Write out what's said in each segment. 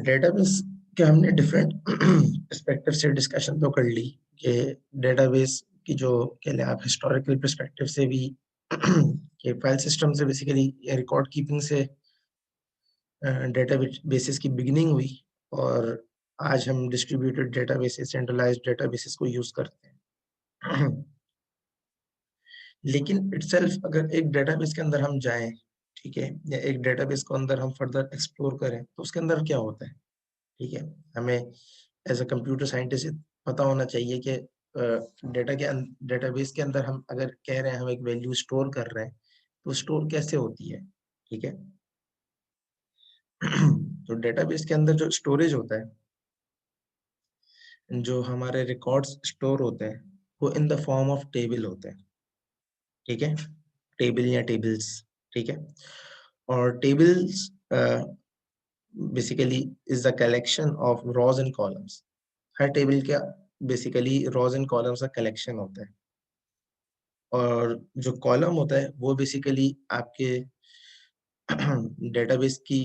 Database के हमने different perspective से डिस्कशन तो कर ली कि डेटाबेस की जो कह लें आप हिस्टोरिकल पर्सपेक्टिव से भी कि फाइल सिस्टम से बेसिकली रिकॉर्ड कीपिंग से डेटाबेसेस की बिगिनिंग हुई, और आज हम डिस्ट्रीब्यूटेड डेटाबेसेस, सेंट्रलाइज्ड डेटाबेसेस को यूज करते हैं। लेकिन इटसेल्फ अगर एक डेटाबेस के अंदर हम जाएं, ठीक है, या एक डेटाबेस को अंदर हम फर्दर एक्सप्लोर करें तो उसके अंदर क्या होता है, ठीक है, हमें एज अ कंप्यूटर साइंटिस्ट पता होना चाहिए कि डेटाबेस के अंदर हम अगर कह रहे हैं हम एक वैल्यू स्टोर कर रहे हैं तो स्टोर कैसे होती है, ठीक है। तो डेटाबेस के अंदर जो स्टोरेज होता है, जो हमारे रिकॉर्ड्स स्टोर होते हैं, वो in the form of table होते हैं, ठीक है, टेबल या टेबल्स, ठीक है। और tables basically is the collection of rows and columns. Her table का बेसिकली रॉज एंड कॉलम्स का कलेक्शन होता है, और जो कॉलम होता है वो बेसिकली आपके डेटाबेस की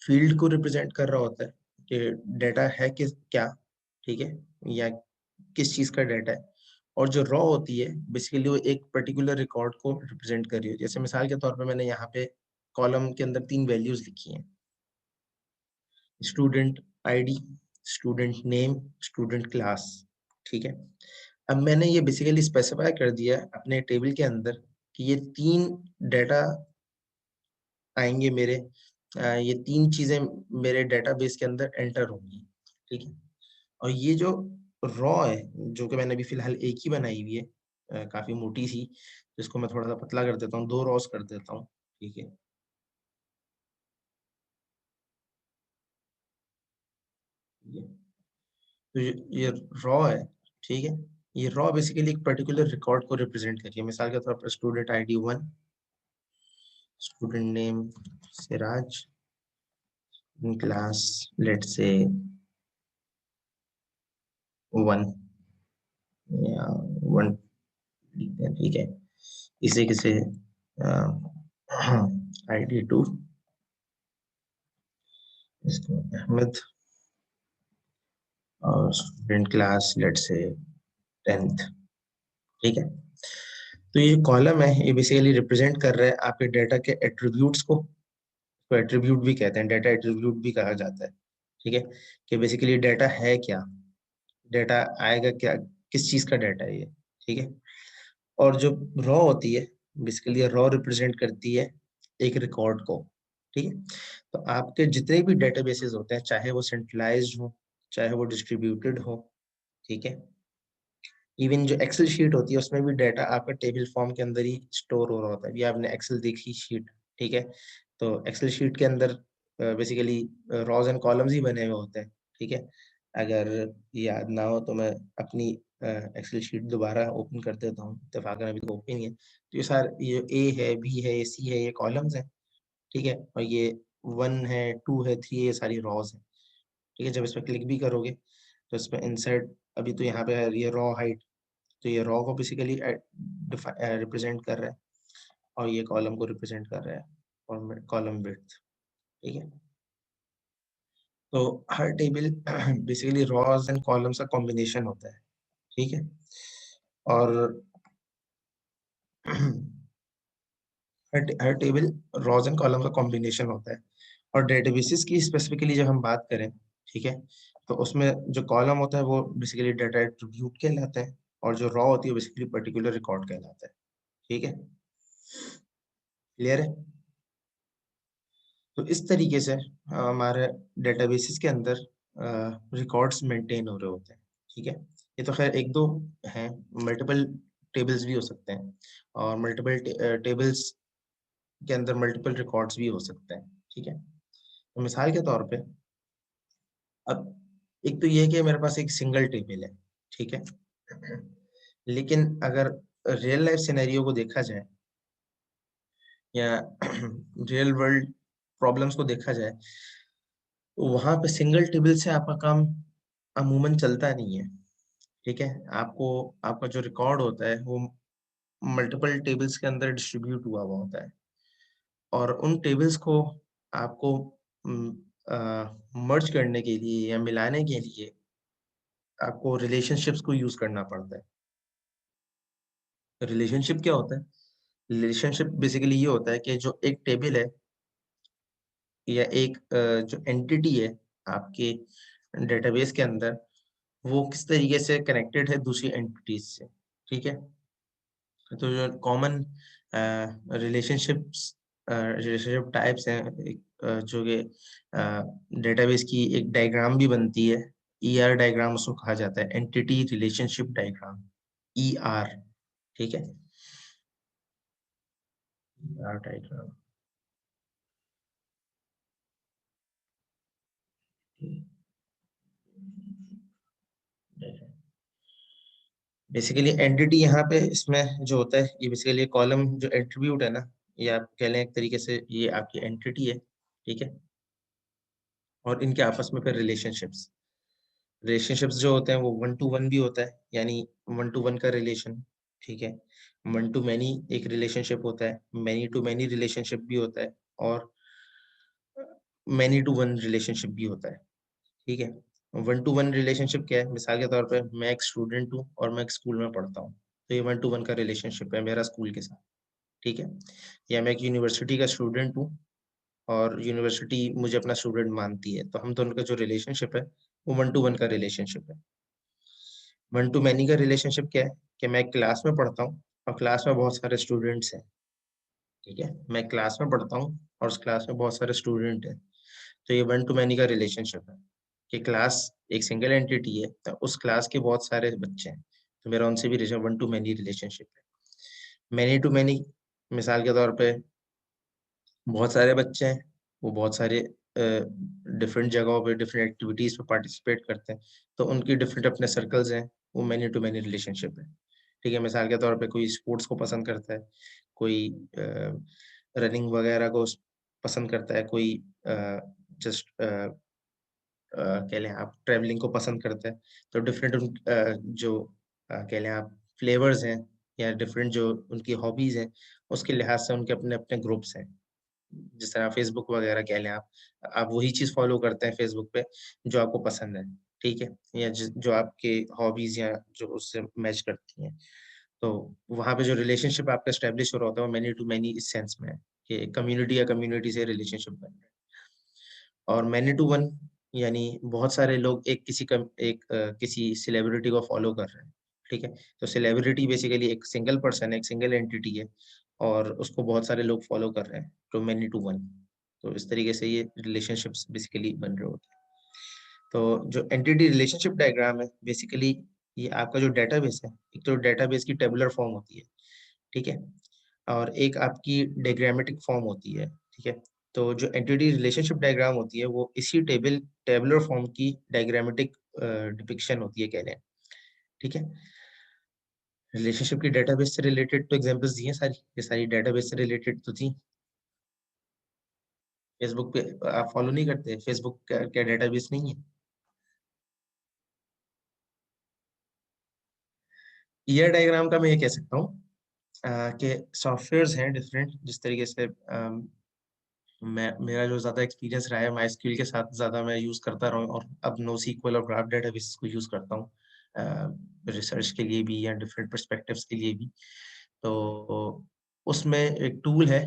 फील्ड को रिप्रेजेंट कर रहा होता है कि डेटा है किस क्या, ठीक है, या किस चीज का डेटा है। और जो रॉ होती है बेसिकली वो एक पर्टिकुलर रिकॉर्ड को रिप्रेजेंट कर रही है। जैसे मिसाल के तौर पे मैंने यहाँ पे कॉलम के अंदर 3 वैल्यूज लिखी हैं, student ID, student name, student class, ठीक है। अब मैंने ये बेसिकली स्पेसिफाई कर दिया अपने टेबल के अंदर कि ये 3 डेटा आएंगे मेरे, ये 3 चीजें मेरे डेटाबेस के अंदर एंटर होंगी, ठीक है। और ये जो रॉ है, जो कि मैंने अभी फिलहाल एक ही बनाई हुई है, काफी मोटी सी, जिसको मैं थोड़ा सा पतला कर देता हूँ, 2 रॉस कर देता हूँ, ठीक है। तो ये रॉ है, ठीक है। ये रॉ बेसिकली एक पर्टिकुलर रिकॉर्ड को रिप्रेजेंट करिए। मिसाल के तौर पर student ID 1, student name Siraj, class let's say 1 या 1, ठीक है। इसे किसे आईडी 2, इसको अहमद, और student class let's say 10th, ठीक है। तो ये कॉलम है, ये बेसिकली रिप्रेजेंट कर रहा है आपके डेटा के एट्रीब्यूट्स को एट्रीब्यूट भी कहते हैं, डेटा एट्रीब्यूट भी कहा जाता है, ठीक है। कि बेसिकली डेटा है क्या, डेटा आएगा क्या, किस चीज का डेटा है ये, ठीक है। और जो रॉ होती है बेसिकली रॉ रिप्रेजेंट करती है एक रिकॉर्ड को, ठीक है। तो आपके जितने भी डेटाबेसेस होते हैं, चाहे वो सेंट्रलाइज्ड हो, चाहे वो डिस्ट्रीब्यूटेड हो, ठीक है। इवन जो एक्सेल शीट होती है उसमें भी डाटा आपका टेबल फॉर्म के अंदर ही स्टोर हो रहा होता है। ये आपने एक्सेल देखी शीट, ठीक है। तो एक्सेल शीट के अंदर बेसिकली रॉज एंड कॉलम्स ही बने हुए होते हैं, ठीक है। अगर याद ना हो तो मैं अपनी एक्सेल शीट दोबारा ओपन कर देता हूँ, इत्तेफाकन अभी तो ओपन ही है। तो ये सारे, ये ए है, बी है, ये सी है, ये कॉलम्स हैं, ठीक है। और ये 1 है, 2 है, 3 है, ये सारी रॉज हैं, ठीक है। जब इस पर क्लिक भी करोगे तो इसमें इंसर्ट, अभी तो यहाँ पे है ये रॉ हाइट, तो ये रॉ को बेसिकली रिप्रेजेंट कर रहा है, और ये कॉलम को रिप्रेजेंट कर रहा है, और कॉलम विड्थ, ठीक है। तो हर table basically rows and columns का कॉम्बिनेशन होता है, ठीक है। और हर टेबल रॉज एंड कॉलम का कॉम्बिनेशन होता है। और डेटाबेसेस की स्पेसिफिकली जब हम बात करें, ठीक है, तो उसमें जो कॉलम होता है वो बेसिकली डाटा एट्रीब्यूट कहलाता है, और जो रॉ होती है बेसिकली पर्टिकुलर रिकॉर्ड कहलाता है, ठीक है। क्लियर है? तो इस तरीके से हमारे डेटाबेसेस के अंदर रिकॉर्ड्स मेंटेन हो रहे होते हैं, ठीक है। ये तो खैर एक दो हैं, मल्टीपल टेबल्स भी हो सकते हैं, और मल्टीपल टेबल्स के अंदर मल्टीपल रिकॉर्ड्स भी हो सकते हैं, ठीक है। तो मिसाल के तौर पे, अब एक तो ये है कि मेरे पास एक सिंगल टेबल है, ठीक है। लेकिन अगर रियल लाइफ सिनेरियो को देखा जाए, या रियल वर्ल्ड प्रॉब्लम्स को देखा जाए, तो वहां पे सिंगल टेबल से आपका काम अमूमन चलता नहीं है, ठीक है। आपको, आपका जो रिकॉर्ड होता है वो मल्टीपल टेबल्स के अंदर डिस्ट्रीब्यूट हुआ हुआ होता है, और उन टेबल्स को आपको मर्ज करने के लिए या मिलाने के लिए आपको रिलेशनशिप्स को यूज करना पड़ता है। रिलेशनशिप क्या होता है? रिलेशनशिप बेसिकली ये होता है कि जो एक टेबल है, या एक जो एंटिटी है आपके डेटाबेस के अंदर, वो किस तरीके से कनेक्टेड है दूसरी एंटिटीज से, ठीक है। तो जो कॉमन रिलेशनशिप्स रिलेशनशिप टाइप्स हैं, जो कि डेटाबेस की एक डायग्राम भी बनती है, ईआर डायग्राम उसको कहा जाता है, एंटिटी रिलेशनशिप डायग्राम, ईआर, ठीक है। ईआर डायग्राम, बेसिकली एंटिटी यहाँ पे इसमें जो होता है, ये बेसिकली कॉलम जो एट्रीब्यूट है ना, ये आप कह लें एक तरीके से ये आपकी एंटिटी है, ठीक है। और इनके आपस में फिर रिलेशनशिप्स, रिलेशनशिप्स जो होते हैं वो 1 to 1 भी होता है, यानी 1 to 1 का रिलेशन, ठीक है। 1 to many एक रिलेशनशिप होता है, many to many रिलेशनशिप भी होता है, और many to one रिलेशनशिप भी होता है, ठीक है। 1 to 1 रिलेशनशिप क्या है? मिसाल के तौर पे मैं एक स्टूडेंट हूँ और मैं एक स्कूल में पढ़ता हूँ, तो ये 1 to 1 का रिलेशनशिप है मेरा स्कूल के साथ, ठीक है। या मैं एक यूनिवर्सिटी का स्टूडेंट हूँ और यूनिवर्सिटी मुझे अपना स्टूडेंट मानती है, तो हम दोनों का जो रिलेशनशिप है वो 1 to 1 का रिलेशनशिप है। 1 to many का रिलेशनशिप क्या है? कि मैं क्लास में पढ़ता हूँ और क्लास में बहुत सारे स्टूडेंट्स हैं, ठीक है। मैं क्लास में पढ़ता हूँ और उस क्लास में बहुत सारे स्टूडेंट हैं, तो ये 1 to many का रिलेशनशिप है, कि क्लास एक सिंगल एंटिटी है, तो उस क्लास के बहुत सारे बच्चे हैं, तो मेरा उनसे भी रिलेशन 1 to many रिलेशनशिप है। मैनी टू मैनी, मिसाल के तौर पे बहुत सारे बच्चे हैं, वो बहुत सारे डिफरेंट जगहों पे डिफरेंट एक्टिविटीज पे पार्टिसिपेट करते हैं, तो उनकी डिफरेंट अपने सर्कल्स हैं, वो मैनी टू मैनी रिलेशनशिप है, ठीक है। मिसाल के तौर पे कोई स्पोर्ट्स को पसंद करता है, कोई रनिंग वगैरह को पसंद करता है, कोई जस्ट कह लें आप ट्रैवलिंग को पसंद करता है, तो डिफरेंट जो कह लें आप फ्लेवर्स हैं, या डिफरेंट जो उनकी हॉबीज हैं, उसके लिहाज से उनके अपने अपने ग्रुप्स हैं। जिस तरह फेसबुक वगैरह कह लें आप वही चीज़ फ़ॉलो करते हैं फेसबुक पे जो आपको पसंद है, ठीक है? या जो आपके हॉबीज़ या जो उससे मैच करती हैं। तो वहाँ पे जो रिलेशनशिप आपका एस्टेब्लिश हो रहा होता है वो मैनी टू मैनी इस सेंस में है, कि कम्युनिटी या कम्युनिटी से रिलेशनशिप बन रहा है। और मैनी टू वन यानी बहुत सारे लोग किसी सेलिब्रिटी को फ़ॉलो कर रहे हैं, ठीक है? तो सेलिब्रिटी बेसिकली एक सिंगल पर्सन है, एक सिंगल एंटिटी है, और उसको बहुत सारे लोग फ़ॉलो कर रहे हैं, तो मैनी टू वन। तो इस तरीके से ये रिलेशनशिप्स बेसिकली बन रहे होते हैं। तो जो एंटिटी रिलेशनशिप डायग्राम है बेसिकली ये आपका जो डेटाबेस है, एक तो डेटाबेस की टेबुलर फॉर्म होती है, ठीक है? और एक आपकी डायग्रामेटिक फॉर्म होती है, ठीक है? तो जो एंटिटी रिलेशनशिप डायग्राम होती है, वो इसी टेबुलर फॉर्म की डायग्रामेटिक डिपिक्शन होती है कह लें, ठीक है? रिलेशनशिप की डेटाबेस से रिलेटेड तो एग्जांपल्स दी हैं सारी, ये सारी डेटाबेस से रिलेटेड तो थी। फेसबुक पे आप फॉलो नहीं करते? फेसबुक का क्या डेटाबेस नहीं है? ईआर डायग्राम का मैं ये कह सकता हूँ कि सॉफ्टवेयर्स हैं डिफरेंट, जिस तरीके से मैं मेरा जो ज़्यादा एक्सपीरियंस रहा है माइस्क्यूएल के साथ ज़्यादा मैं यूज़ करता रहा हूँ और अब नोस्क्यूएल और ग्राफ डेटाबेस को यूज़ करता हूँ रिसर्च के लिए भी या डिफरेंट पर्सपेक्टिव्स के लिए भी। तो उसमें एक टूल है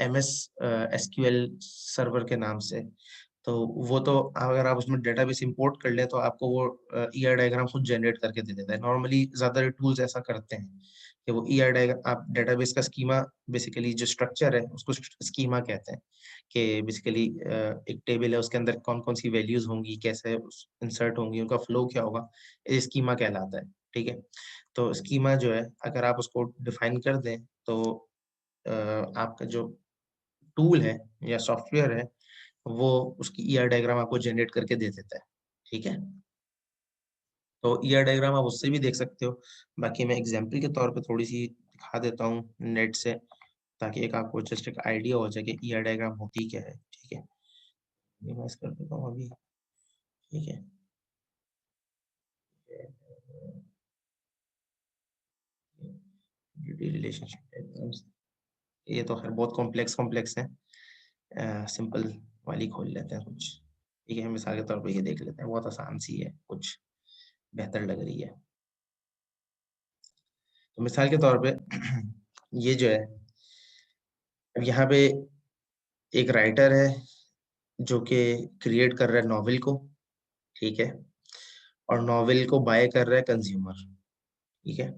एमएस एसक्यूएल सर्वर के नाम से। तो वो तो अगर आप उसमें डेटाबेस इंपोर्ट कर लें तो आपको वो ईआर डायग्राम खुद जनरेट करके दे देता है। नॉर्मली ज़्यादा टूल्स ऐसा करते हैं कि वो ईआर डायग्राम आप डेटाबेस का स्कीमा बेसिकली जो स्ट्रक्चर है उसको स्कीमा कहते हैं कि बेसिकली एक टेबल है उसके अंदर कौन-कौन सी वैल्यूज़ होंगी, कैसे इंसर्ट होंगी, उनका फ्लो क्या होगा, ये स्कीमा कहलाता है, ठीक है? तो स्कीमा जो है अगर आप उसको डिफाइन कर दें तो आपका जो टूल है या सॉफ्टवेयर है वो उसकी ईआर डायग्राम आपको जनरेट करके दे देता है, ठीक है? तो ईआर डायग्राम आप उससे भी देख सकते हो। बाकी मैं एग्ज़ाम्पल के तौर पे थोड़ी-सी दिखा देता हूँ नेट से, ताकि एक आपको जस्ट एक आइडिया हो जाए कि ईआर डायग्राम होती क्या है, ठीक है? मिनिमाइज़ कर देता हूँ अभी, ठीक है? ब्यूटी रिलेशनशिप डायग्राम्स, ये तो खैर बहुत कॉम्प्लेक्स है। सिंपल वाली खोल लेते हैं कुछ, ठीक है? मिसाल के तौर पे ये देख लेते हैं, बहुत आसान सी है, कुछ बेहतर लग रही है। तो मिसाल के तौर पे ये जो है, अब यहाँ पे एक राइटर है जो कि क्रिएट कर रहा है नॉवेल को, ठीक है? और नॉवेल को बाय कर रहा है कंज्यूमर, ठीक है?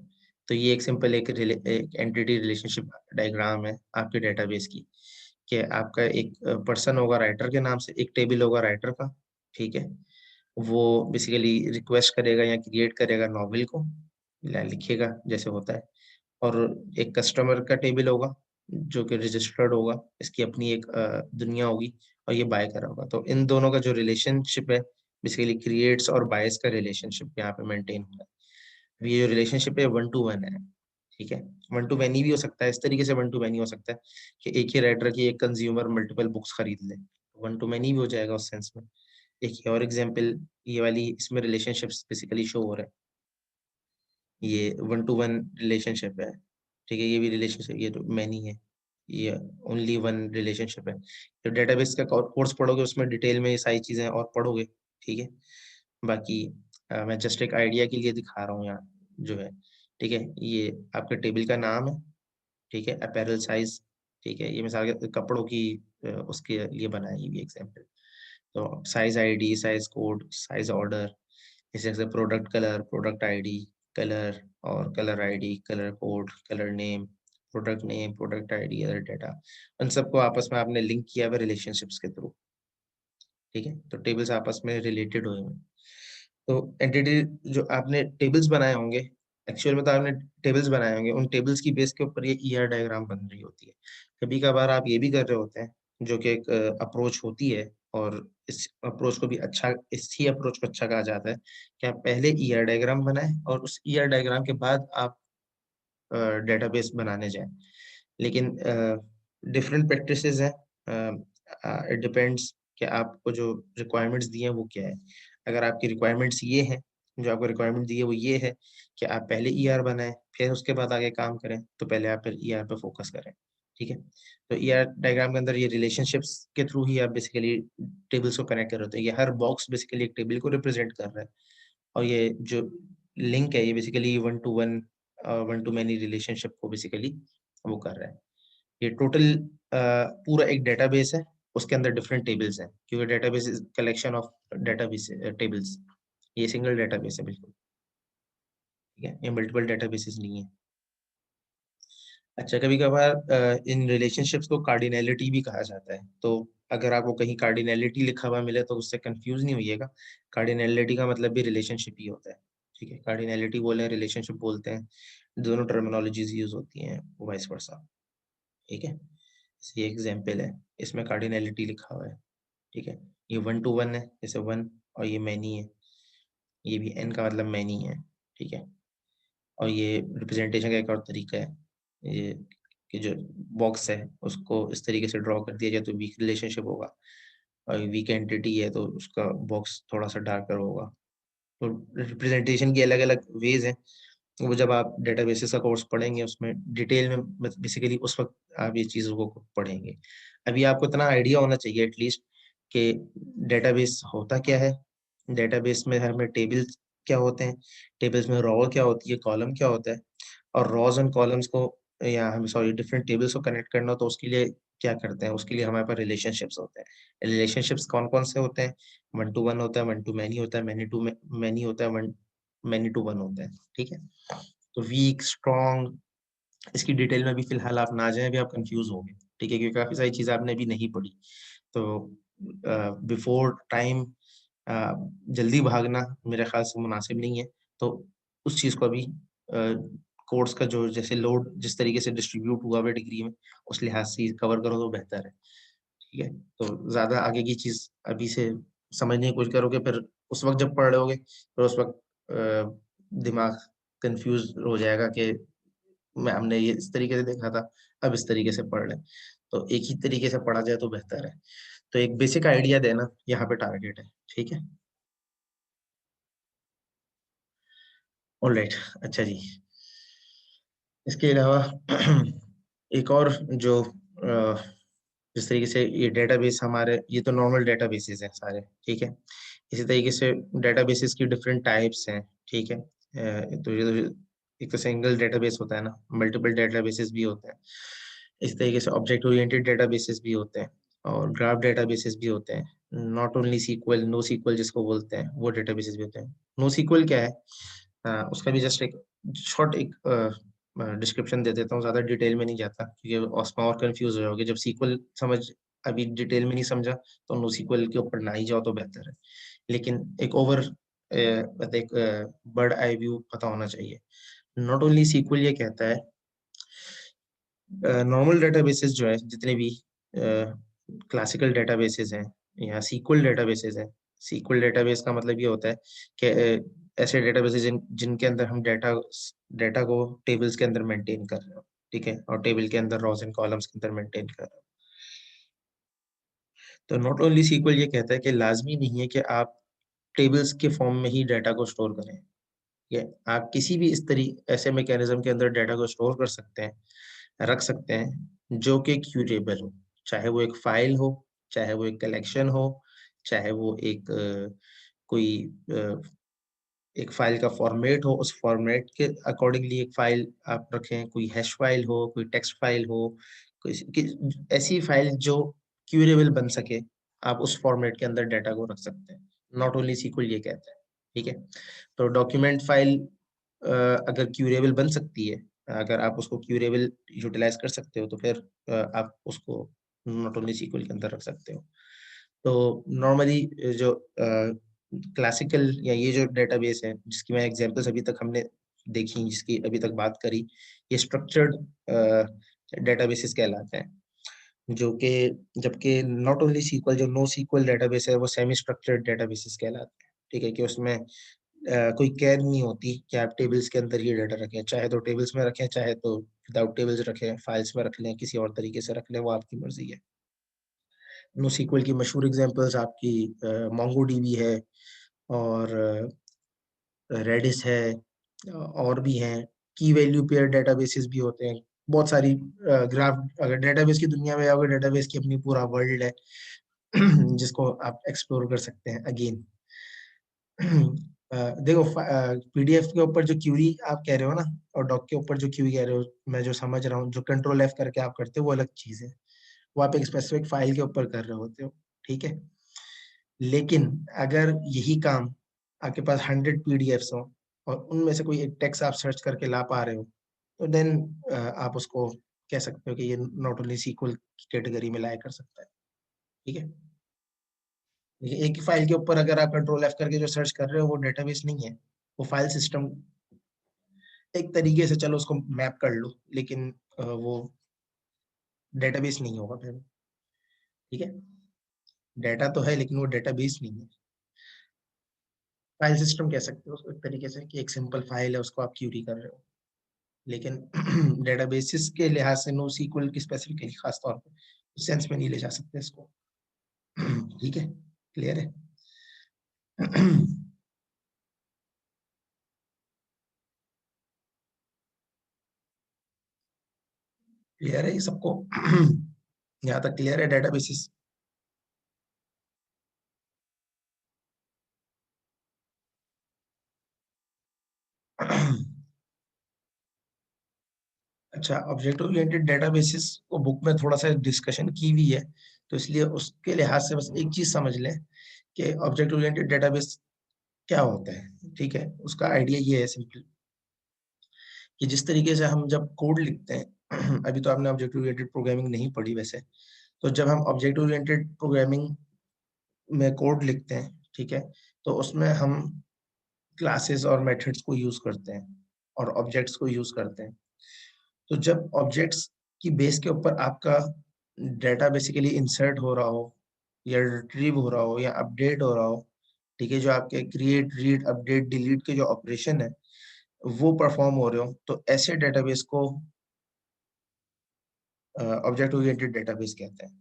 तो ये एक सिंपल एक एंटिटी रिलेशनशिप डायग्राम है आपके डेटाबेस की, कि आपका एक पर्सन होगा राइटर के नाम से, एक टेबल होगा राइटर का, ठीक है? वो बेसिकली रिक्वेस्ट करेगा या क्रिएट करेगा नॉवेल को, या लिखेगा जैसे होता है। और एक कस्टमर का टेबल होगा, जो कि रजिस्टर्ड होगा, इसकी अपनी एक दुनिया होगी और ये बाय करा होगा। तो इन दोनों का जो रिलेशनशिप है, बेसिकली क्रिएट्स और बायर्स का रिलेशनशिप यहाँ पे मेंटेन होता है। अब ये जो रिलेशनशिप है 1 टू 1 है, ठीक है? 1 टू मैनी भी हो सकता है, इस तरीके से 1 टू मैनी हो सकता है कि एक ही राइटर की एक कंज्यूमर मल्टीपल बुक्स खरीद ले, 1 टू मैनी भी हो जाएगा उस सेंस में। एक और एग्ज़ाम्पल ये वाली इसमें रिलेशनशिप्स बेसिकली शो हो रहा है। ये 1 टू 1 रिलेशनशिप है, ठीक है? ये भी रिलेशनशिप, ये तो मैनी है, ये ओनली 1 रिलेशनशिप है। तो डेटाबेस का कोर्स पढ़ोगे उसमें डिटेल में ये सारी चीज़ें और पढ़ोगे, ठीक है? बाकी मैं जस्ट एक आइडिया के लिए दिखा रहा हूँ यहाँ जो है, ठीक है? ये आपके टेबल का नाम है, ठीक है? अपैरल साइज़, ठीक है? ये मिसाल के कपड़ों की उसके लिए बना है ये भी एग्ज़ाम्पल। तो size ID, size code, size order, इस जैसे product colour, product ID, colour और colour ID, colour code, colour name, product ID, other data. उन सबको आपस में आपने लिंक किया हुआ है रिलेशनशिप्स के थ्रू, ठीक है? तो टेबल्स आपस में रिलेटेड हुए हुए हैं। तो एंटिटी जो आपने टेबल्स बनाए होंगे, एक्चुअल में तो आपने टेबल्स बनाए होंगे, उन टेबल्स की बेस के ऊपर ये ईआर डायग्राम बन रही होती है। कभी-कभार आप ये भी कर रहे होते हैं, जो कि एक अप्रोच होती है और इसी अप्रोच को अच्छा कहा जाता है कि आप पहले ईआर डायग्राम बनाएँ और उस ईआर डायग्राम के बाद आप डेटाबेस बनाने जाएँ। लेकिन डिफरेंट प्रैक्टिसेज़ हैं, इट डिपेंड्स कि आपको जो रिक्वायरमेंट्स दी हैं वो क्या है। अगर आपकी रिक्वायरमेंट्स ये हैं, जो आपको रिक्वायरमेंट दी है वो ये है कि आप पहले ईआर बनाएँ, फिर उसके बाद आगे काम करें, तो पहले आप फिर ईआर पे फ़ोकस करें, ठीक है? तो ईआर डायग्राम के अंदर ये रिलेशनशिप्स के थ्रू ही आप बेसिकली टेबल्स को कनेक्ट कर रहे होते हैं। ये हर बॉक्स बेसिकली एक टेबल को रिप्रेज़ेंट कर रहा है और ये जो लिंक है ये basically 1 to 1 1 to many relationship को बेसिकली वो कर रहा है। ये टोटल पूरा एक डेटाबेस है, उसके अंदर डिफरेंट टेबल्स हैं, क्योंकि database is collection of tables. ये सिंगल डेटाबेस है बिल्कुल, ठीक है? ये मल्टीपल डेटाबेसेस नहीं है। अच्छा, कभी-कभार इन रिलेशनशिप्स को कार्डिनैलिटी भी कहा जाता है, तो अगर आपको कहीं कार्डिनैलिटी लिखा हुआ मिले तो उससे कन्फ्यूज़ नहीं होइएगा। कार्डिनैलिटी का मतलब भी रिलेशनशिप ही होता है, ठीक है, कार्डिनैलिटी बोले, रिलेशनशिप बोलते हैं, दोनों टर्मिनोलॉजीज यूज होती हैं, वाइस वर्सा। ठीक है, ये एग्जाम्पल है, इसमें कार्डिनैलिटी लिखा हुआ है। ठीक है, ये 1 to 1 है, जैसे 1, और ये मैनी है, ये भी n का मतलब मैनी है। ठीक है, और ये रिप्रेजेंटेशन का एक और तरीका है, ये कि जो बॉक्स है उसको इस तरीके से ड्रॉ कर दिया जाए तो वीक रिलेशनशिप होगा, और वीक एंटिटी है तो उसका बॉक्स थोड़ा सा डार्कर होगा। तो रिप्रेजेंटेशन की अलग अलग वेज हैं, वो जब आप डेटाबेसेस का कोर्स पढ़ेंगे उसमें डिटेल में बेसिकली उस वक्त आप ये चीज़ों को पढ़ेंगे। अभी आपको इतना आइडिया होना चाहिए एटलीस्ट कि डेटाबेस होता क्या है, डेटाबेस में हमें टेबल्स क्या होते हैं, टेबल्स में रॉ क्या होती है, कॉलम क्या होता है, और रॉज एंड कॉलम्स को, या हम सॉरी डिफरेंट टेबल्स को कनेक्ट करना हो तो उसके लिए क्या करते हैं, उसके लिए हमारे पास रिलेशनशिप्स होते हैं। रिलेशनशिप्स कौन कौन से होते हैं, 1 to 1 होता है, 1 to मैनी होता है, मैनी टू मैनी होता है, मैनी टू 1 होता है। ठीक है, तो वीक, स्ट्रॉन्ग, इसकी डिटेल में भी फिलहाल आप ना जाएं, अभी आप कंफ्यूज हो गए। ठीक है, क्योंकि काफी सारी चीजें आपने अभी नहीं पढ़ी, तो बिफोर टाइम जल्दी भागना मेरे ख्याल से मुनासिब नहीं है। तो उस चीज को अभी कोर्स का जो जैसे लोड जिस तरीके से डिस्ट्रीब्यूट हुआ है डिग्री में, उस लिहाज से कवर करो तो बेहतर है। ठीक है, तो ज्यादा आगे की चीज अभी से समझने की कोशिश करोगे, फिर उस वक्त जब पढ़ रहोगे फिर उस वक्त दिमाग कंफ्यूज हो जाएगा कि मैं हमने ये इस तरीके से देखा था, अब इस तरीके से पढ़ लें। तो एक ही तरीके से पढ़ा जाए तो बेहतर है। तो एक बेसिक आइडिया देना यहाँ पे टारगेट है। ठीक है, ऑलराइट, अच्छा जी। इसके अलावा एक और जो जिस तरीके से ये डेटाबेस हमारे, ये तो नॉर्मल डेटाबेसेस हैं सारे। ठीक है, इसी तरीके से डेटाबेसेस की डिफरेंट टाइप्स हैं। ठीक है, तो ये तो एक तो सिंगल डेटाबेस होता है ना, मल्टीपल डेटाबेसेस भी होते हैं। इस तरीके से ऑब्जेक्ट ओरिएंटेड डेटाबेसेस भी होते हैं, और ग्राफ डेटाबेसेस भी होते हैं। Not only SQL, no SQL जिसको बोलते हैं, वो डेटाबेसेस भी होते हैं। नो सीक्वल क्या है, उसका भी जस्ट एक शॉर्ट एक डिस्क्रिप्शन दे देता हूँ, ज्यादा डिटेल में नहीं जाता क्योंकि उसमें और कंफ्यूज हो जाओगे। जब सीक्वल समझ अभी डिटेल में नहीं समझा तो नो सीक्वल के ऊपर ना ही जाओ तो बेहतर है, लेकिन एक ओवर एक बर्ड आई व्यू पता होना चाहिए। नॉट ओनली सीक्वल ये कहता है, नॉर्मल डेटाबेसेस जो है जितने भी क्लासिकल डेटाबेसेस हैं या सीक्वल डेटाबेसेस हैं, सीक्वल डेटाबेस का मतलब ये होता है कि ऐसे डेटाबेसेस जिनके अंदर हम डेटा को टेबल्स के अंदर मेंटेन कर रहे हो। ठीक है, और टेबल के अंदर रॉज एंड कॉलम्स के अंदर मेंटेन कर रहे हो। तो नॉट ओनली सीक्वल ये कहता है कि लाजमी नहीं है कि आप टेबल्स के फॉर्म में ही डाटा को स्टोर करें, ये आप किसी भी इस तरी ऐसे मैकेनिज्म के अंदर डाटा को स्टोर कर सकते हैं, रख सकते हैं जो कि क्यूरेबल हो। चाहे वो एक फाइल हो, चाहे वो एक कलेक्शन हो, चाहे वो एक कोई अ, एक फाइल का फॉर्मेट हो, उस फॉर्मेट के अकॉर्डिंगली एक फाइल आप रखें, कोई हैश फाइल हो, कोई टेक्स्ट फाइल हो, कोई ऐसी फाइल जो क्यूरेबल बन सके, आप उस फॉर्मेट के अंदर डाटा को रख सकते हैं। नॉट ओनली सीक्वल ये कहता है। ठीक है, तो डॉक्यूमेंट फाइल अगर क्यूरेबल बन सकती है, अगर आप उसको क्यूरेबल यूटिलाइज कर सकते हो तो फिर आप उसको नॉट ओनली सीक्वल के अंदर रख सकते हो। तो नॉर्मली जो क्लासिकल या ये जो डेटाबेस है जिसकी मैं एग्जांपल्स अभी तक हमने देखी, जिसकी अभी तक बात करी, ये स्ट्रक्चर्ड डेटाबेसेस कहलाते हैं, जो कि जबकि नॉट ओनली सीक्वल जो नो सीक्वल डेटाबेस है वो सेमी स्ट्रक्चर्ड डेटाबेसेस कहलाते हैं। ठीक है, कि उसमें कोई कैद नहीं होती कि आप टेबल्स के अंदर ये डाटा रखें, चाहे तो टेबल्स में रखें, चाहे तो विदाउट टेबल्स रखें, फाइल्स में रख लें, किसी और तरीके से रख लें, वो आपकी मर्जी है। NoSQL की मशहूर एग्जांपल्स आपकी MongoDB है, और रेडिस है, और भी हैं। की वैल्यू पेयर डेटाबेसेस भी होते हैं, बहुत सारी ग्राफ, अगर डेटाबेस की दुनिया में आओगे, डेटाबेस की अपनी पूरा वर्ल्ड है जिसको आप एक्सप्लोर कर सकते हैं अगेन। देखो, पीडीएफ के ऊपर जो क्यूरी आप कह रहे हो ना, और डॉक के ऊपर जो क्यूरी कह रहे हो, मैं जो समझ रहा हूँ, जो कंट्रोल एफ करके आप करते हो वो अलग चीज है, वो आप एक स्पेसिफिक फाइल के ऊपर कर रहे होते हो। ठीक है, लेकिन अगर यही काम आपके पास 100 पीडीएफ्स हो और उनमें से कोई एक टेक्स्ट आप सर्च करके ला पा रहे हो, तो देन आप उसको कह सकते हो कि ये नॉट ओनली सीक्वल की कैटेगरी में लाया कर सकता है। ठीक है, देखिए एक ही फाइल के ऊपर अगर आप कंट्रोल एफ करके जो सर्च कर रहे हो वो डेटाबेस नहीं है, वो फाइल सिस्टम एक तरीके से चलो उसको मैप कर लो, लेकिन वो डेटाबेस नहीं होगा फिर, ठीक है। डेटा तो है लेकिन वो डेटाबेस नहीं है। फाइल सिस्टम कह सकते हो उसको एक तरीके से, कि एक सिंपल फाइल है उसको आप क्यूरी कर रहे हो, लेकिन डेटाबेसिस के लिहाज से नो सीक्वल की स्पेसिफिकली खास तौर पे उस सेंस में नहीं ले जा सकते इसको। ठीक है, क्लियर है। क्लियर है ये सबको? यहाँ तक क्लियर है डेटाबेसिस? अच्छा, ऑब्जेक्ट ओरिएंटेड डेटाबेसिस को बुक में थोड़ा सा डिस्कशन की हुई है, तो इसलिए उसके लिहाज से बस एक चीज समझ लें कि ऑब्जेक्ट ओरिएंटेड डेटाबेस क्या होता है। ठीक है, उसका आइडिया ये है सिंपल, कि जिस तरीके से हम जब कोड लिखते हैं, अभी तो आपने ऑब्जेक्ट ओरिएंटेड प्रोग्रामिंग नहीं पढ़ी वैसे, तो जब हम ऑब्जेक्ट ओरिएंटेड प्रोग्रामिंग में कोड लिखते हैं, ठीक है, तो उसमें हम क्लासेस और मेथड्स को यूज करते हैं और ऑब्जेक्ट्स को यूज करते हैं। तो जब ऑब्जेक्ट्स की बेस के ऊपर आपका डाटा बेसिकली इंसर्ट हो रहा हो या रिट्रीव हो रहा हो या अपडेट हो रहा हो, ठीक है, जो आपके क्रिएट रीड अपडेट डिलीट के जो ऑपरेशन है वो परफॉर्म हो रहे हो, तो ऐसे डेटाबेस को ऑब्जेक्ट ओरिएंटेड डेटाबेस कहते हैं।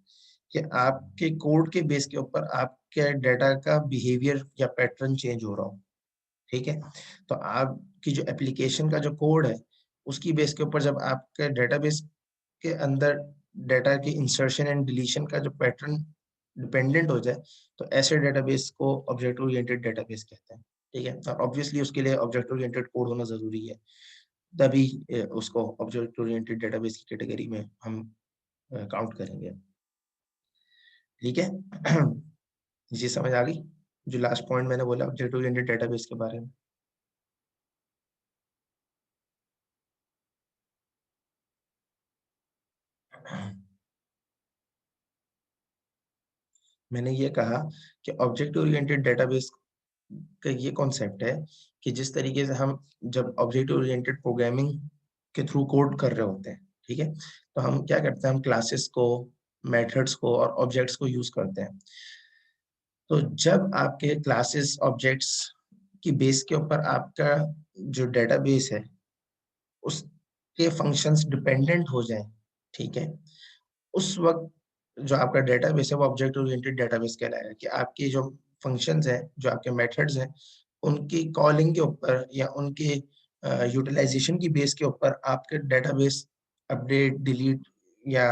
कि आपके कोड के बेस के ऊपर आपके डाटा का बिहेवियर या पैटर्न चेंज हो रहा हो, ठीक है। तो आपकी जो एप्लीकेशन का जो कोड है उसकी बेस के ऊपर जब आपके डेटाबेस के अंदर डाटा की इंसर्शन एंड डिलीशन का जो पैटर्न डिपेंडेंट हो जाए, तो ऐसे डेटाबेस को ऑब्जेक्ट ओरिएंटेड डेटाबेस कहते हैं। ठीक है, और ऑब्वियसली उसके लिए ऑब्जेक्ट ओरिएंटेड कोड होना जरूरी है, तभी उसको ऑब्जेक्ट ओरिएंटेड डेटाबेस की कैटेगरी में हम काउंट करेंगे। ठीक है। ये समझ आ गई जो लास्ट पॉइंट मैंने बोला ऑब्जेक्ट ओरिएंटेड डेटाबेस के बारे में? मैंने ये कहा कि ऑब्जेक्ट ओरिएंटेड डेटाबेस का ये कॉन्सेप्ट है कि जिस तरीके से हम जब ऑब्जेक्ट ओरिएंटेड प्रोग्रामिंग के थ्रू कोड कर रहे होते हैं, ठीक है, तो हम क्या करते हैं, हम क्लासेस को, मेथड्स को और ऑब्जेक्ट्स को यूज करते हैं। तो जब आपके क्लासेस ऑब्जेक्ट्स की बेस के ऊपर आपका जो डेटाबेस है उसके फंक्शंस डिपेंडेंट हो जाएं, ठीक है, उस वक्त जो आपका डेटाबेस है वो ऑब्जेक्ट ओरिएंटेड डेटाबेस कहलाएगा। कि आपके जो फंक्शंस हैं, जो आपके मेथड्स हैं, उनकी कॉलिंग के ऊपर या उनके यूटिलाइजेशन की बेस के ऊपर आपके डेटाबेस अपडेट डिलीट या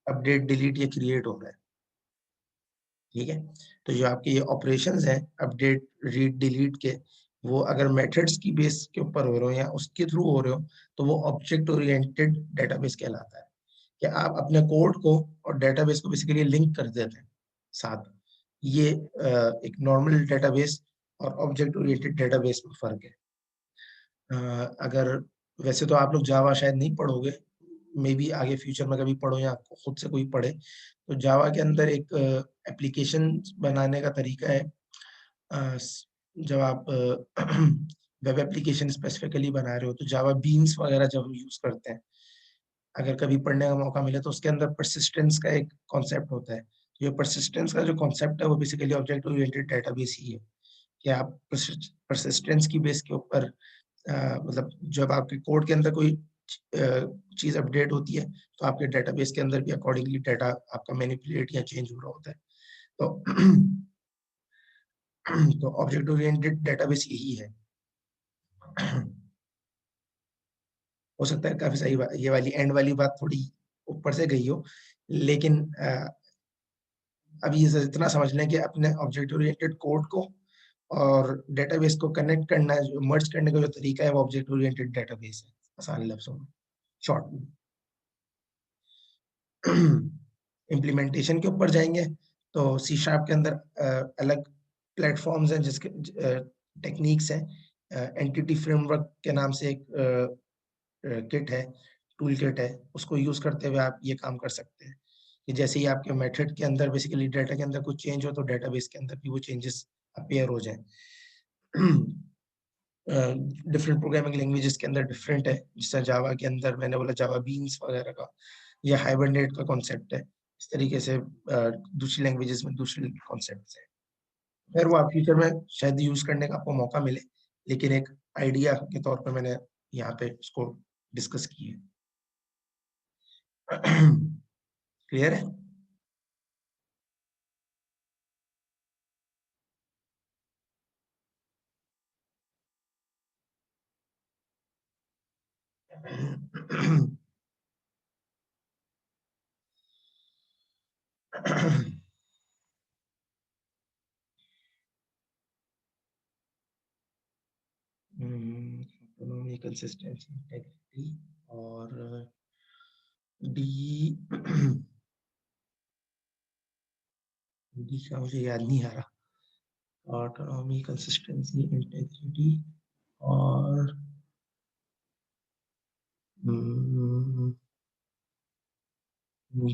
अपडेट डिलीट या क्रिएट हो रहा है। ठीक है, तो जो आपके ये ऑपरेशंस हैं अपडेट रीड डिलीट के, वो अगर मेथड्स की बेस के ऊपर हो रहे हो या उसके थ्रू हो रहे हो, तो वो ऑब्जेक्ट ओरिएंटेड डेटाबेस कहलाता है। कि आप अपने कोड को और डेटाबेस को बेसिकली लिंक कर देते हैं साथ। ये एक नॉर्मल डेटाबेस और ऑब्जेक्ट ओरिएंटेड डेटाबेस में फर्क है। अगर वैसे तो आप लोग जावा शायद नहीं पढ़ोगे, मे बी आगे फ्यूचर में कभी पढ़ो या खुद से कोई पढ़े, तो जावा के अंदर एक एप्लीकेशन बनाने का तरीका है। जब आप वेब एप्लीकेशन स्पेसिफिकली बना रहे हो तो जावा बीन्स वगैरह जब हम यूज करते हैं, अगर कभी पढ़ने का मौका मिले, तो उसके अंदर परसिस्टेंस का एक कॉन्सेप्ट होता है। ये परसिस्टेंस का जो कॉन्सेप्ट है वो बेसिकली ऑब्जेक्ट ओरिएंटेड डेटाबेस ही है। कि आप परसिस्टेंस की बेस के ऊपर मतलब जब आपके कोड के अंदर कोई चीज अपडेट होती है, तो आपके डेटाबेस के अंदर भी अकॉर्डिंगली डाटा आपका मैनिपुलेट या चेंज हो रहा होता है। तो तो ऑब्जेक्ट ओरिएंटेड डेटाबेस यही है। हो सकता है काफी सही बात, ये वाली एंड वाली बात थोड़ी ऊपर से गई हो, लेकिन अभी ये इतना समझ लें कि अपने ऑब्जेक्ट ओरिएंटेड कोड को और डेटाबेस को कनेक्ट करना है, जो मर्ज करने का जो तरीका है वो ऑब्जेक्ट ओरिएंटेड डेटाबेस है, आसान लफ्जों में, शॉर्ट में। इम्प्लीमेंटेशन के ऊपर जाएंगे तो सी शार्प के अंदर अलग प्लेटफॉर्म्स हैं, जिसके टेक्निक्स हैं। एंटिटी फ्रेमवर्क के नाम से एक किट है, टूल किट है, उसको यूज करते हुए आप ये काम कर सकते हैं। कि जैसे ही आपके मेथड के अंदर बेसिकली डाटा के अंदर कुछ चेंज हो, तो डेटाबेस के अंदर भी वो चेंजेस अपीयर हो जाए। डिफरेंट प्रोग्रामिंग लैंग्वेजेस के अंदर डिफरेंट है, जैसे जावा के अंदर मैंने बोला जावा बीन्स वगैरह का, या हाइबरनेट का कॉन्सेप्ट है। इस तरीके से दूसरी लैंग्वेजेस में दूसरे कॉन्सेप्ट है। फिर वो आप फ्यूचर में शायद यूज करने का आपको मौका मिले, लेकिन एक आइडिया के तौर पे मैंने यहाँ पे इसको डिस्कस की है। क्लियर है? कंसिस्टेंसी, इंटेग्रिटी, और डी। डी का मुझे याद नहीं आ रहा। ऑटोनॉमी, कंसिस्टेंसी, इंटेग्रिटी, और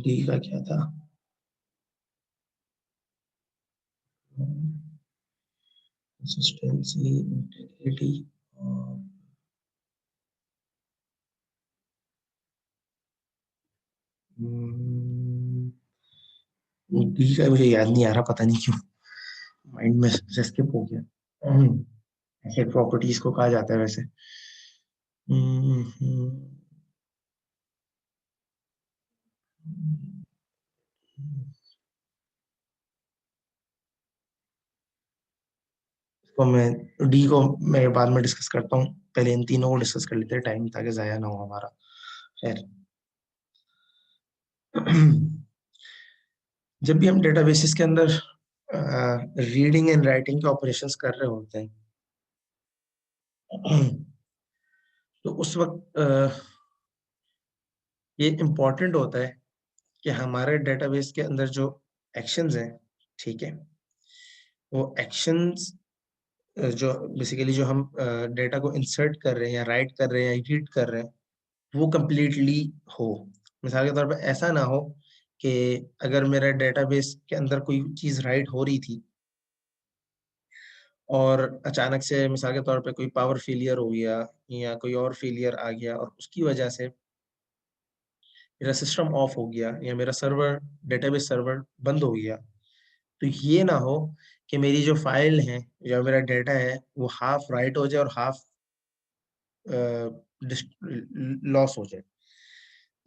डी का क्या था? कंसिस्टेंसी, इंटेग्रिटी, और डी का मुझे याद नहीं आ रहा, पता नहीं क्यों माइंड में से स्किप हो गया। ऐसे प्रॉपर्टीज को कहा जाता है वैसे। हम्म, इसको मैं डी को मैं बाद में डिस्कस करता हूँ, पहले इन तीनों को डिस्कस कर लेते हैं टाइम, ताकि जाया ना हो हमारा। खैर, जब भी हम डेटाबेसेस के अंदर रीडिंग एंड राइटिंग के ऑपरेशंस कर रहे होते हैं, तो उस वक्त ये इम्पोर्टेंट होता है कि हमारे डेटाबेस के अंदर जो एक्शंस हैं, ठीक है, वो एक्शंस जो बेसिकली जो हम डेटा को इंसर्ट कर रहे हैं या राइट कर रहे हैं या रीड कर रहे हैं, वो कंप्लीटली हो। मिसाल के तौर पे ऐसा ना हो कि अगर मेरा डेटाबेस के अंदर कोई चीज राइट हो रही थी और अचानक से मिसाल के तौर पे कोई पावर फेलियर हो गया या कोई और फेलियर आ गया और उसकी वजह से मेरा सिस्टम ऑफ हो गया या मेरा सर्वर, डेटाबेस सर्वर बंद हो गया, तो ये ना हो कि मेरी जो फाइल है या मेरा डेटा है वो हाफ राइट हो जाए और हाफ लॉस हो जाए।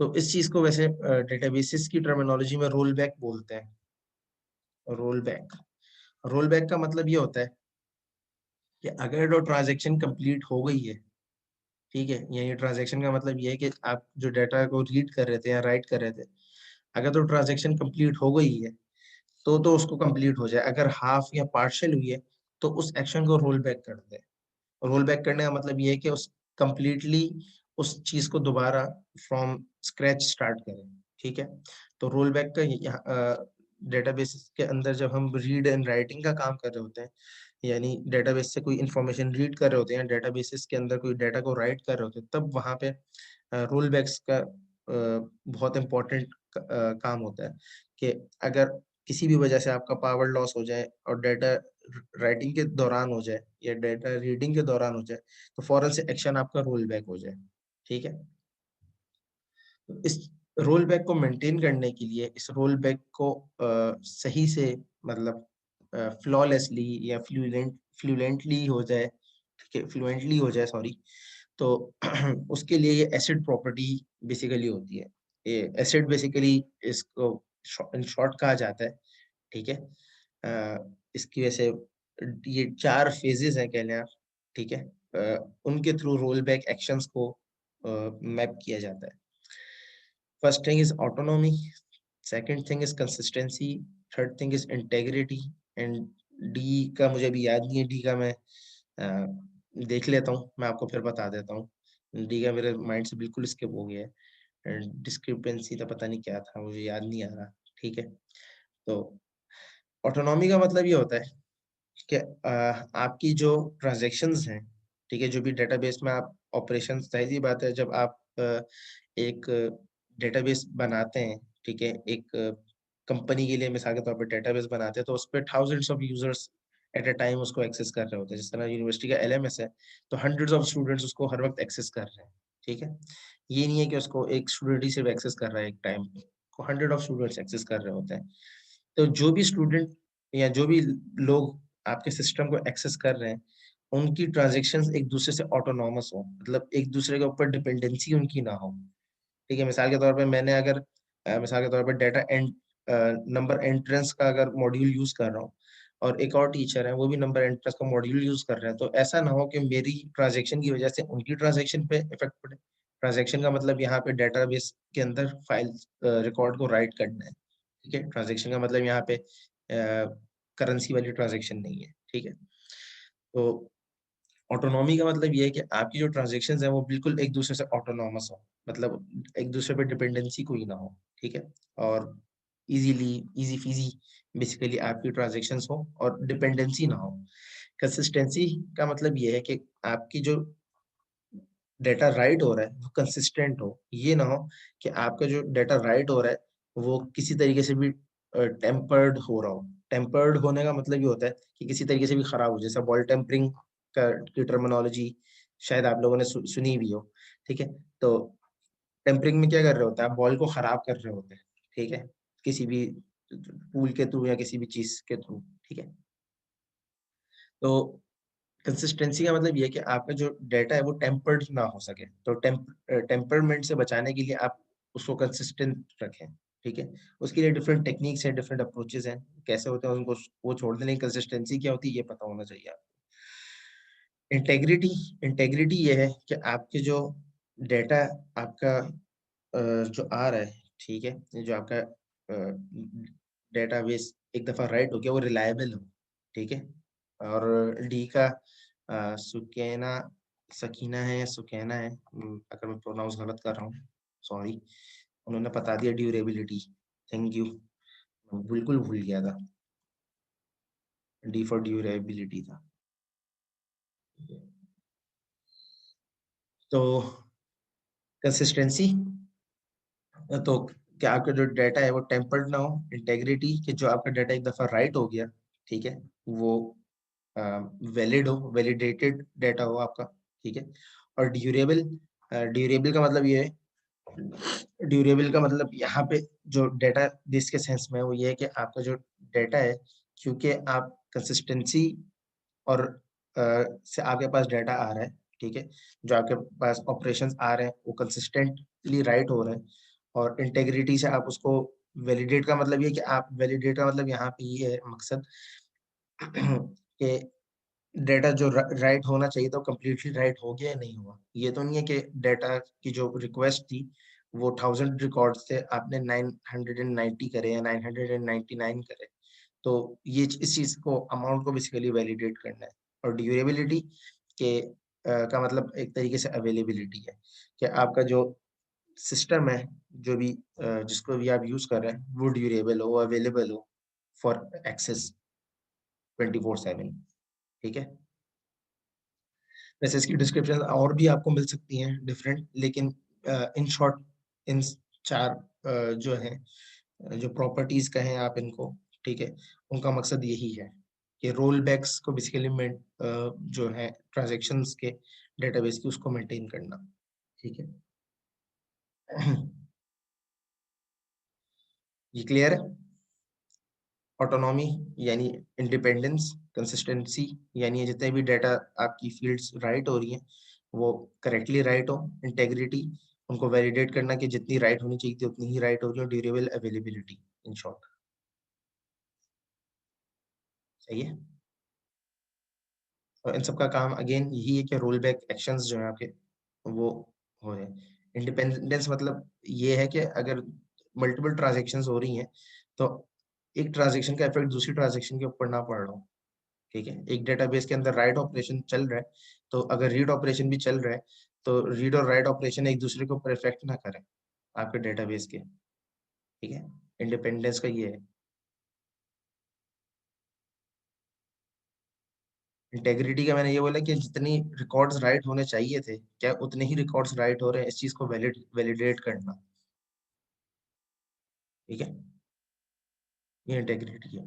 तो इस चीज को वैसे डेटाबेसेस की टर्मिनोलॉजी में रोल बैक बोलते हैं। रोल बैक, रोल बैक का मतलब ये होता है कि अगर वो ट्रांजैक्शन कंप्लीट हो गई है, ठीक है, यानी ट्रांजैक्शन का मतलब ये है कि आप जो डाटा को रीड कर रहे थे या राइट कर रहे थे, अगर तो ट्रांजैक्शन कंप्लीट हो गई है तो उसको कंप्लीट हो जाए। अगर हाफ या पार्शियल हुई है तो उस एक्शन को रोल बैक कर दे। रोल बैक करने का मतलब ये है कि उस कंप्लीटली उस चीज को दोबारा फ्रॉम स्क्रैच स्टार्ट करें, ठीक है। तो रोल बैक का यहाँ डेटाबेस के अंदर जब हम रीड एंड राइटिंग का काम कर रहे होते हैं, यानी डेटाबेस से कोई इंफॉर्मेशन रीड कर रहे होते हैं, डेटाबेसेस के अंदर कोई डाटा को राइट कर रहे होते हैं, तब वहां पे रोल बैक्स का बहुत इंपॉर्टेंट काम होता है कि अगर किसी भी वजह से आपका पावर लॉस हो जाए और डाटा राइटिंग के दौरान हो जाए या डाटा रीडिंग के दौरान हो जाए, तो फौरन से एक्शन आपका रोल बैक हो जाए, ठीक है। तो इस रोल बैक को मेंटेन करने के लिए, इस रोल बैक को सही से, मतलब फ्लॉलेसली या फ्लुएंटली हो जाए, ठीक है, फ्लुएंटली हो जाए, सॉरी, तो उसके लिए ये एसिड प्रॉपर्टी बेसिकली होती है। ये एसिड बेसिकली इसको इन शॉर्ट कहा जाता है, ठीक है। इसकी वजह से ये चार फेजेस हैं कहने आप, ठीक है। उनके थ्रू रोल बैक एक्शंस को मैप किया जाता है। First thing is autonomy, second thing is consistency, third thing is integrity, and D का मुझे अभी याद नहीं है। डी का मैं देख लेता हूँ, मैं आपको फिर बता देता हूँ। डी का मेरे माइंड से बिल्कुल स्किप हो गया है। डिस्क्रिपेंसी तो पता नहीं क्या था, मुझे याद नहीं आ रहा, ठीक है। तो ऑटोनॉमी का मतलब ये होता है कि आपकी जो ट्रांजैक्शंस हैं, ठीक है, जो भी डेटाबेस में आप ऑपरेशन, जाहिर सी बात है जब आप एक डेटाबेस बनाते हैं, ठीक है, एक कंपनी के लिए मिसाल के तौर पर डेटाबेस बनाते हैं, तो उस पर thousands of users at a time उसको एक्सेस कर रहे होते हैं। जिस तरह यूनिवर्सिटी का एलएमएस है, तो हंड्रेड्स ऑफ स्टूडेंट्स उसको हर वक्त एक्सेस कर रहे हैं, ठीक है। ये नहीं है कि उसको एक स्टूडेंट ही सिर्फ एक्सेस कर रहा है एक टाइम पे, को हंड्रेड ऑफ स्टूडेंट्स एक्सेस कर रहे होते हैं। तो जो भी स्टूडेंट या जो भी लोग आपके सिस्टम को एक्सेस कर रहे हैं, उनकी ट्रांजेक्शन्स एक दूसरे से ऑटोनॉमस हो, मतलब एक दूसरे के ऊपर डिपेंडेंसी उनकी ना हो, ठीक है। मिसाल के तौर पे मैंने अगर मिसाल के तौर पे डाटा एंड नंबर एंट्रेंस का अगर मॉड्यूल यूज कर रहा हूँ, और एक और टीचर है वो भी नंबर एंट्रेंस का मॉड्यूल यूज कर रहे हैं, तो ऐसा ना हो कि मेरी ट्रांजेक्शन की वजह से उनकी ट्रांजेक्शन पे इफेक्ट पड़े। ट्रांजेक्शन का मतलब यहाँ पे डेटाबेस के अंदर फाइल रिकॉर्ड को राइट करना है, ठीक है। ट्रांजेक्शन का मतलब यहाँ पे करेंसी वाली ट्रांजेक्शन नहीं है, ठीक है। तो ऑटोनॉमी का मतलब ये है कि आपकी जो ट्रांजेक्शन्स हैं वो बिल्कुल एक दूसरे से ऑटोनॉमस हो, मतलब एक दूसरे पे डिपेंडेंसी कोई ना हो, ठीक है। और इजीली इजी फीजी बेसिकली आपकी ट्रांजेक्शन्स हो और डिपेंडेंसी ना हो। कंसिस्टेंसी का मतलब ये है कि आपकी जो डेटा राइट हो रहा है वो कंसिस्टेंट हो। ये ना हो कि आपका जो डेटा राइट हो रहा है वो किसी तरीके से भी टेम्पर्ड हो रहा हो। टेम्पर्ड होने का मतलब ये होता है कि किसी तरीके से भी खराब हो, जैसा बॉल टेम्परिंग का की टर्मिनोलॉजी शायद आप लोगों ने सुनी भी हो, ठीक है। तो टेम्परिंग में क्या कर रहे होते हैं, आप बॉल को खराब कर रहे होते हैं, ठीक है, किसी भी टूल के थ्रू या किसी भी चीज के थ्रू, ठीक है। तो कंसिस्टेंसी का मतलब ये है कि आपका जो डेटा है वो टेम्पर्ड ना हो सके, तो टेम्परमेंट से बचाने के लिए आप उसको कंसिस्टेंट रखें, ठीक है। उसके लिए डिफरेंट टेक्निक्स हैं, डिफरेंट अप्रोचेस हैं, कैसे होते हैं उनको वो छोड़ देने की। कंसिस्टेंसी क्या होती है ये पता होना चाहिए आपको। इंटेग्रिटी, इंटेग्रिटी ये है कि आपके जो डेटा आपका जो आ रहा है, ठीक है, ये जो आपका डेटाबेस एक दफा राइट हो गया वो रिलायबल हो, ठीक है। और डी का सुकैना, सकीना है या सुकैना है, अगर मैं प्रोनाउंस गलत कर रहा हूँ सॉरी। उन्होंने बता दिया ड्यूरेबिलिटी, थैंक यू, बिल्कुल भूल गया था। डी फॉर ड्यूरेबिलिटी था। तो कंसिस्टेंसी, तो क्या आपका जो डाटा है वो टेम्पर्ड ना हो। इंटेग्रिटी, कि जो आपका डाटा एक दफा राइट हो गया, ठीक है, वो वैलिड हो, वैलिडेटेड डाटा हो आपका, ठीक है। और ड्यूरेबल, ड्यूरेबल का मतलब ये है, ड्यूरेबल का मतलब यहाँ पे जो डाटा बेस के सेंस में है वो ये है कि आपका जो डाटा है, क्योंकि आप कंसिस्टेंसी और से आपके पास डाटा आ रहा है, ठीक है, जो आपके पास ऑपरेशंस आ रहे हैं वो कंसिस्टेंटली राइट हो रहे हैं। और इंटेग्रिटी से आप उसको वैलिडेट का मतलब ये है कि आप वैलिडेट का मतलब यहाँ पे ये है मकसद कि डेटा जो राइट होना चाहिए था वो कम्प्लीटली राइट हो गया या नहीं हुआ। ये तो नहीं है कि डेटा की जो रिक्वेस्ट थी वो 1000 रिकॉर्ड्स थे, आपने 990 करे या 999 करे। तो ये इस चीज को अमाउंट को बेसिकली वैलिडेट करना है। और ड्यूरेबिलिटी के का मतलब एक तरीके से अवेलेबिलिटी है, कि आपका जो सिस्टम है, जो भी जिसको भी आप यूज कर रहे हैं वो ड्यूरेबल हो, अवेलेबल हो फॉर एक्सेस 24/7, ठीक है। वैसे इसकी डिस्क्रिप्शन और भी आपको मिल सकती हैं डिफरेंट, लेकिन इन शॉर्ट इन चार जो है जो प्रॉपर्टीज कहें आप इनको, ठीक है, उनका मकसद यही है कि रोल बैक्स को बेसिकली जो है ट्रांजेक्शन्स के डेटाबेस की उसको मेंटेन करना, ठीक है। ये क्लियर है। ऑटोनॉमी यानी इंडिपेंडेंस, कंसिस्टेंसी यानी ये जितने भी डाटा आपकी फील्ड्स राइट हो रही हैं वो करेक्टली राइट हो। इंटेग्रिटी, उनको वैलिडेट करना कि जितनी राइट होनी चाहिए थी उतनी ही राइट हो रही हो। ड्यूरेबल, अवेलेबिलिटी, इन शॉर्ट, सही है। और इन सब का काम अगेन यही है कि रोल बैक एक्शंस जो है आपके वो हो रहे हैं। इंडिपेंडेंस मतलब ये है कि अगर मल्टीपल ट्रांजेक्शन्स हो रही हैं तो एक ट्रांजेक्शन का इफेक्ट दूसरी ट्रांजेक्शन के ऊपर ना पड़ रहा हो, ठीक है। एक डेटाबेस के अंदर राइट ऑपरेशन चल रहा है, तो अगर रीड ऑपरेशन भी चल रहा है तो रीड और राइट ऑपरेशन एक दूसरे के ऊपर इफेक्ट ना करें आपके डेटाबेस के, ठीक है। इंडिपेंडेंस का ये है। इंटेग्रिटी का मैंने ये बोला कि जितनी रिकॉर्ड्स राइट होने चाहिए थे क्या उतने ही रिकॉर्ड्स राइट हो रहे हैं, इस चीज को वैलिडेट करना, ठीक है। ये इंटेग्रिटी है।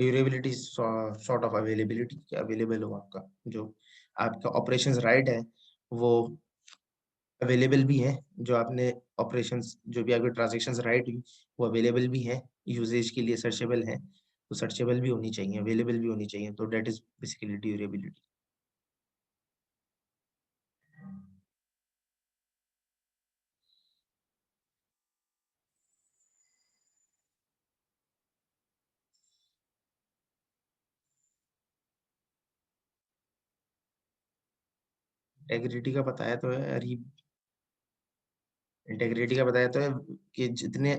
Durability sort of availability, available हो आपका, जो आपका ऑपरेशंस राइट है वो अवेलेबल भी है, जो आपने ऑपरेशंस जो भी आपके ट्रांजैक्शंस राइट हुई वो अवेलेबल भी है, यूजेज के लिए सर्चेबल है, तो सर्चेबल भी होनी चाहिए, अवेलेबल भी होनी चाहिए, तो that is basically durability. Integrity का बताया तो है अरे, इंटेग्रिटी का बताया तो है कि जितने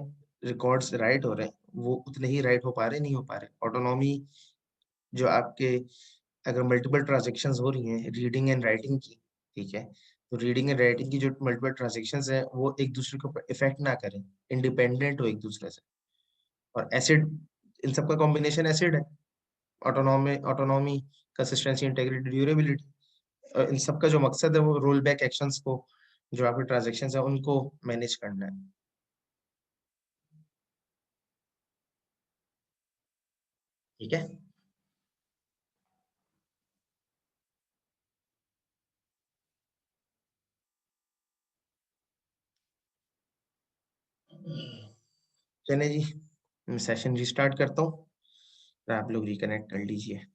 रिकॉर्ड्स राइट हो रहे हैं वो उतने ही राइट हो पा रहे, नहीं हो पा रहे। ऑटोनॉमी जो आपके अगर मल्टीपल ट्रांजैक्शंस हो रही हैं रीडिंग एंड राइटिंग की, ठीक है, तो रीडिंग एंड राइटिंग की जो मल्टीपल ट्रांजैक्शंस है वो एक दूसरे के ऊपर इफेक्ट ना करें, इंडिपेंडेंट हो एक दूसरे से। और एसिड, इन सबका कॉम्बिनेशन एसिड है, autonomy, autonomy, consistency, integrity, durability. इन सबका जो मकसद है वो रोल बैक एक्शंस को, जो आपके ट्रांजैक्शंस है उनको मैनेज करना है। ठीक है। चलिए जी, मैं सेशन रिस्टार्ट करता हूँ, आप लोग रिकनेक्ट कर लीजिए।